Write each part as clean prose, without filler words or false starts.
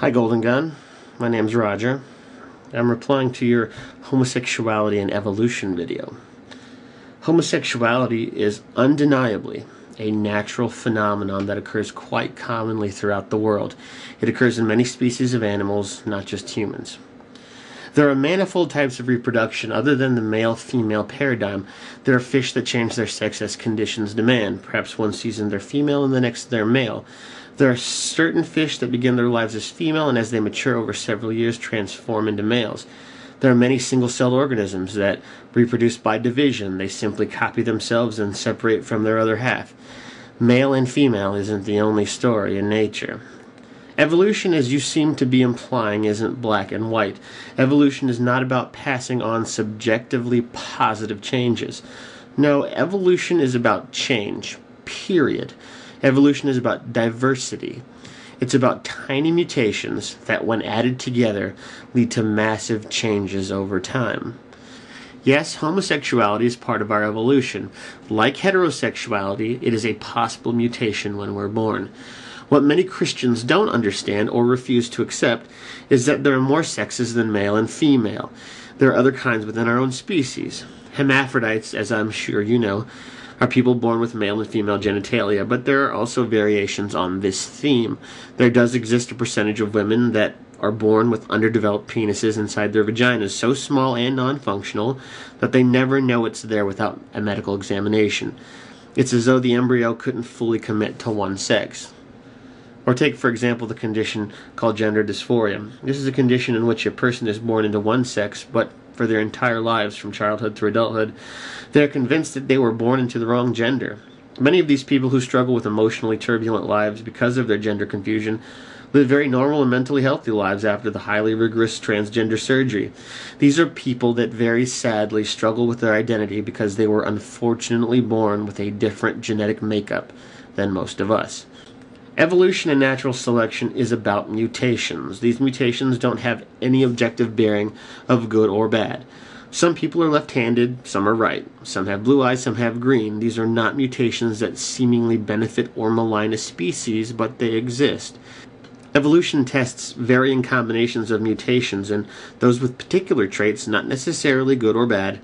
Hi, Golden Gun. My name's Roger. I'm replying to your homosexuality and evolution video. Homosexuality is undeniably a natural phenomenon that occurs quite commonly throughout the world. It occurs in many species of animals, not just humans. There are manifold types of reproduction other than the male-female paradigm. There are fish that change their sex as conditions demand. Perhaps one season they're female and the next they're male. There are certain fish that begin their lives as female and as they mature over several years transform into males. There are many single-celled organisms that reproduce by division. They simply copy themselves and separate from their other half. Male and female isn't the only story in nature. Evolution, as you seem to be implying, isn't black and white. Evolution is not about passing on subjectively positive changes. No, evolution is about change, period. Evolution is about diversity. It's about tiny mutations that, when added together, lead to massive changes over time. Yes, homosexuality is part of our evolution. Like heterosexuality, it is a possible mutation when we're born. What many Christians don't understand or refuse to accept is that there are more sexes than male and female. There are other kinds within our own species. Hermaphrodites, as I'm sure you know, are people born with male and female genitalia, but there are also variations on this theme. There does exist a percentage of women that are born with underdeveloped penises inside their vaginas, so small and non-functional that they never know it's there without a medical examination. It's as though the embryo couldn't fully commit to one sex. Or take, for example, the condition called gender dysphoria. This is a condition in which a person is born into one sex, but for their entire lives, from childhood through adulthood, they are convinced that they were born into the wrong gender. Many of these people who struggle with emotionally turbulent lives because of their gender confusion live very normal and mentally healthy lives after the highly rigorous transgender surgery. These are people that very sadly struggle with their identity because they were unfortunately born with a different genetic makeup than most of us. Evolution and natural selection is about mutations. These mutations don't have any objective bearing of good or bad. Some people are left-handed, some are right. Some have blue eyes, some have green. These are not mutations that seemingly benefit or malign a species, but they exist. Evolution tests varying combinations of mutations, and those with particular traits, not necessarily good or bad,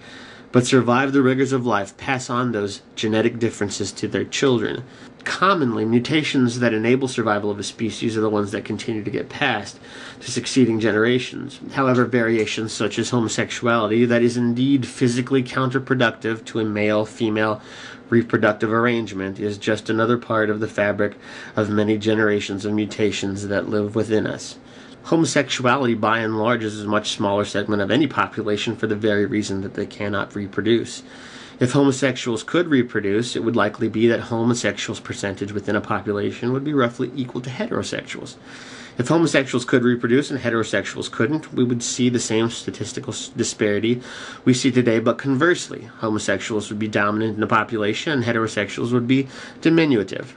but survive the rigors of life, pass on those genetic differences to their children. Commonly, mutations that enable survival of a species are the ones that continue to get passed to succeeding generations. However, variations such as homosexuality, that is indeed physically counterproductive to a male-female reproductive arrangement, is just another part of the fabric of many generations of mutations that live within us. Homosexuality, by and large, is a much smaller segment of any population for the very reason that they cannot reproduce. If homosexuals could reproduce, it would likely be that homosexuals' percentage within a population would be roughly equal to heterosexuals. If homosexuals could reproduce and heterosexuals couldn't, we would see the same statistical disparity we see today, but conversely, homosexuals would be dominant in the population and heterosexuals would be diminutive.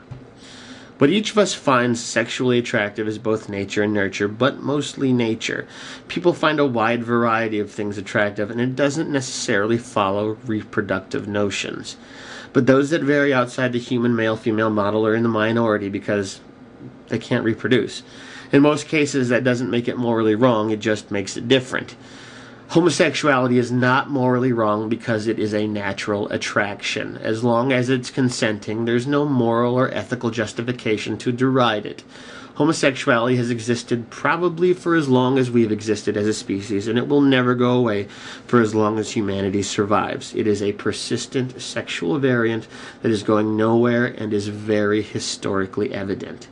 What each of us finds sexually attractive is both nature and nurture, but mostly nature. People find a wide variety of things attractive, and it doesn't necessarily follow reproductive notions. But those that vary outside the human male-female model are in the minority because they can't reproduce. In most cases, that doesn't make it morally wrong, it just makes it different. Homosexuality is not morally wrong because it is a natural attraction. As long as it's consenting, there's no moral or ethical justification to deride it. Homosexuality has existed probably for as long as we've existed as a species, and it will never go away for as long as humanity survives. It is a persistent sexual variant that is going nowhere and is very historically evident.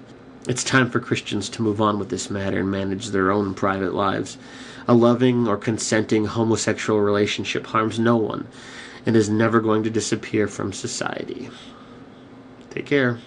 It's time for Christians to move on with this matter and manage their own private lives. A loving or consenting homosexual relationship harms no one and is never going to disappear from society. Take care.